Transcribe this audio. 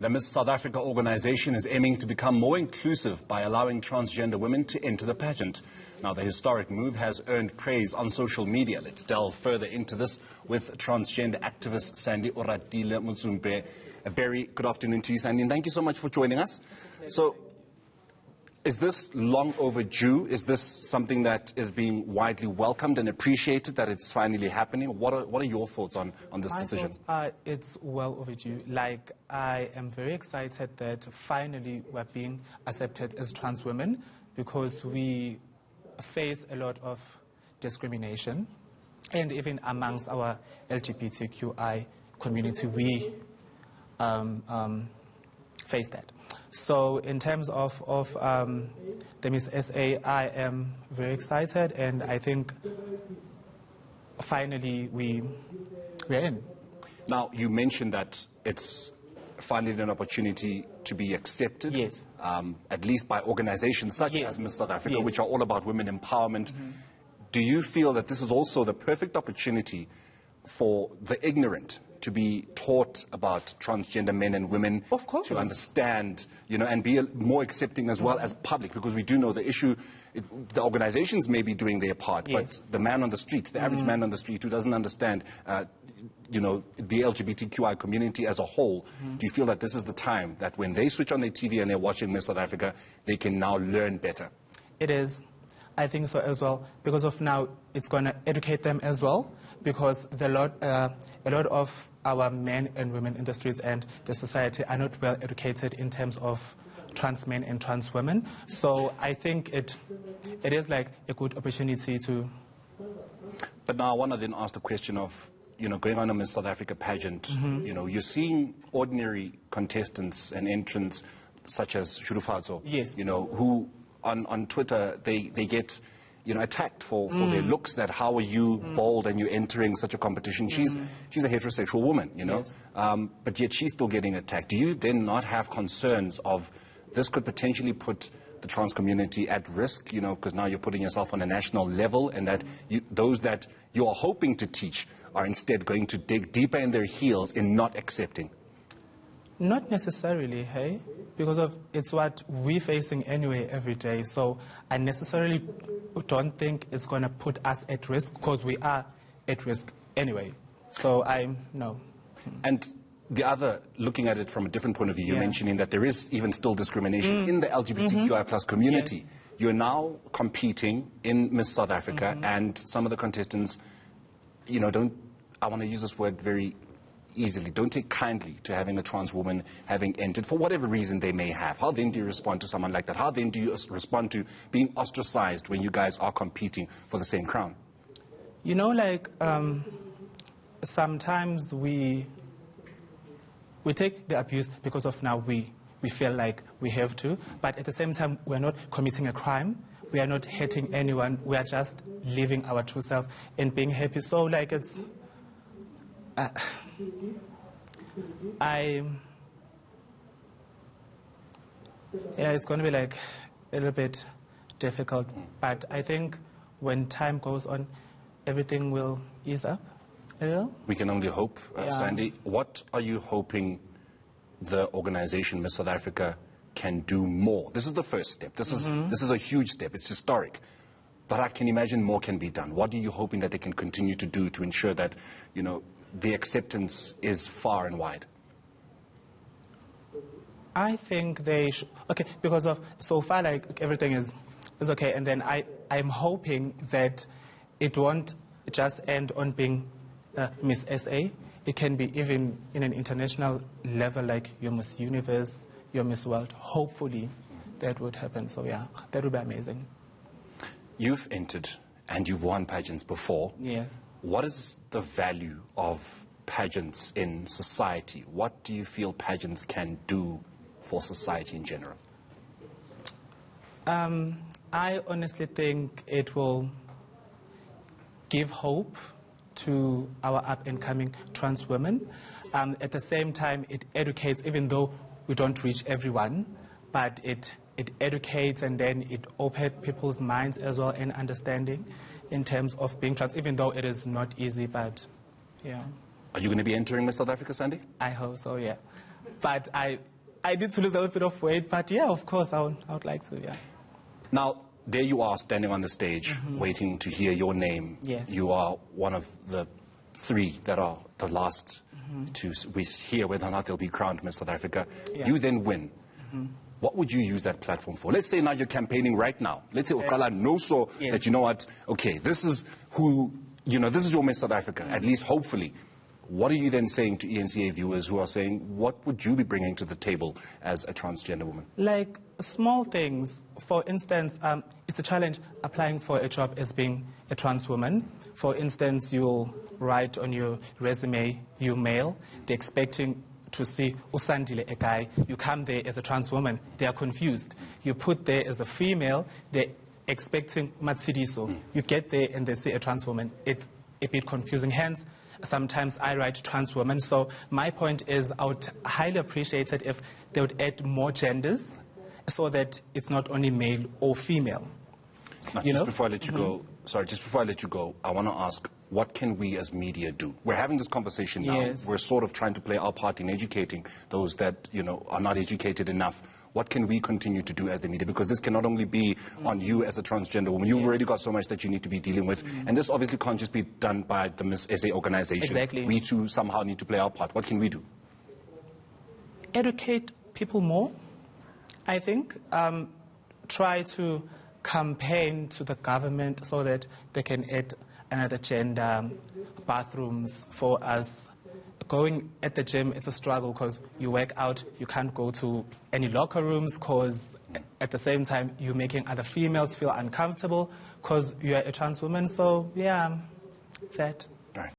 The Miss South Africa organization is aiming to become more inclusive by allowing transgender women to enter the pageant. Now, the historic move has earned praise on social media. Let's delve further into this with transgender activist Sandy Oratile Mutsumbe. A very good afternoon to you, Sandy, and thank you so much for joining us. So, is this long overdue? Is this something that is being widely welcomed and appreciated, that it's finally happening? What are your thoughts on this decision? It's well overdue. Like, I am very excited that finally we're being accepted as trans women, because we face a lot of discrimination. And even amongst our LGBTQI community, we face that. So in terms of the Miss SA, I am very excited, and I think finally we're in. Now, you mentioned that it's finally an opportunity to be accepted, yes, at least by organizations such yes, as Miss South Africa, yes, which are all about women empowerment. Mm-hmm. Do you feel that this is also the perfect opportunity for the ignorant to be taught about transgender men and women, of course, to understand, and be more accepting as well as public? Because we do know the issue, the organizations may be doing their part, yes, but the man on the street, the average man on the street who doesn't understand, the LGBTQI community as a whole, do you feel that this is the time that when they switch on their TV and they're watching Miss South Africa, they can now learn better? It is. I think so as well, because of now it's going to educate them as well, because a lot of our men and women in the streets and the society are not well educated in terms of trans men and trans women. So I think it is like a good opportunity to... But now I want to then ask the question of, going on a Miss South Africa pageant, you're seeing ordinary contestants and entrants such as Shurufatso, yes, who on Twitter, they get, attacked for their looks, that how are you bold and you're entering such a competition? She's a heterosexual woman, yes, but yet she's still getting attacked. Do you then not have concerns of this could potentially put the trans community at risk, because now you're putting yourself on a national level, and that those that you are hoping to teach are instead going to dig deeper in their heels in not accepting? Not necessarily, hey? Because it's what we're facing anyway every day. So I necessarily don't think it's going to put us at risk, because we are at risk anyway. So no. And the other, looking at it from a different point of view, you're mentioning that there is even still discrimination in the LGBTQI plus community. Yes. You're now competing in Miss South Africa, and some of the contestants, I want to use this word very easily, don't take kindly to having a trans woman having entered for whatever reason they may have. How then do you respond to someone like that? How then do you respond to being ostracized when you guys are competing for the same crown? Sometimes we take the abuse because of now we feel like we have to, but at the same time we're not committing a crime, we are not hurting anyone, we are just living our true self and being happy. So like it's it's going to be like a little bit difficult, but I think when time goes on, everything will ease up a little. We can only hope. Sandy, what are you hoping the organization Miss South Africa can do more? This is the first step. This is a huge step. It's historic. But I can imagine more can be done. What are you hoping that they can continue to do to ensure that, the acceptance is far and wide? I think they should, because of so far like everything is okay, and then I'm hoping that it won't just end on being Miss SA. It can be even in an international level, like your Miss Universe, your Miss World. Hopefully that would happen. So yeah, that would be amazing. You've entered and you've won pageants before. Yeah. What is the value of pageants in society? What do you feel pageants can do for society in general? I honestly think it will give hope to our up-and-coming trans women. At the same time, it educates, even though we don't reach everyone, but it educates, and then it opens people's minds as well and understanding in terms of being trans, even though it is not easy, but yeah. Are you going to be entering Miss South Africa, Sandy? I hope so, yeah. But I I need to lose a little bit of weight, but yeah, of course, I would like to, yeah. Now, there you are standing on the stage, waiting to hear your name. Yes. You are one of the 3 that are the last to we hear whether or not they'll be crowned Miss South Africa. Yeah. You then win. What would you use that platform for? Let's say now you're campaigning right now. Let's say Okala knows Yes. that, you know what, okay, this is who, you know, this is your Miss South Africa, at least hopefully. What are you then saying to eNCA viewers who are saying, what would you be bringing to the table as a transgender woman? Like small things. For instance, it's a challenge applying for a job as being a trans woman. For instance, you'll write on your resume, you mail, they're expecting to see Usandile, a guy. You come there as a trans woman, they are confused. You put there as a female, they're expecting Matsidiso. You get there and they see a trans woman. It's a bit confusing. Hence, sometimes I write trans woman. So my point is I would highly appreciate it if they would add more genders so that it's not only male or female. Now, just before I let you go, just before I let you go, I want to ask, what can we as media do? We're having this conversation now. Yes. We're sort of trying to play our part in educating those that, you know, are not educated enough. What can we continue to do as the media? Because this cannot only be on you as a transgender woman. You've already got so much that you need to be dealing with. And this obviously can't just be done by the Miss SA organization. Exactly. We too somehow need to play our part. What can we do? Educate people more, I think. Try to campaign to the government so that they can add another gender, bathrooms for us. Going at the gym, it's a struggle because you work out, you can't go to any locker rooms because at the same time you're making other females feel uncomfortable because you're a trans woman. So, yeah, that.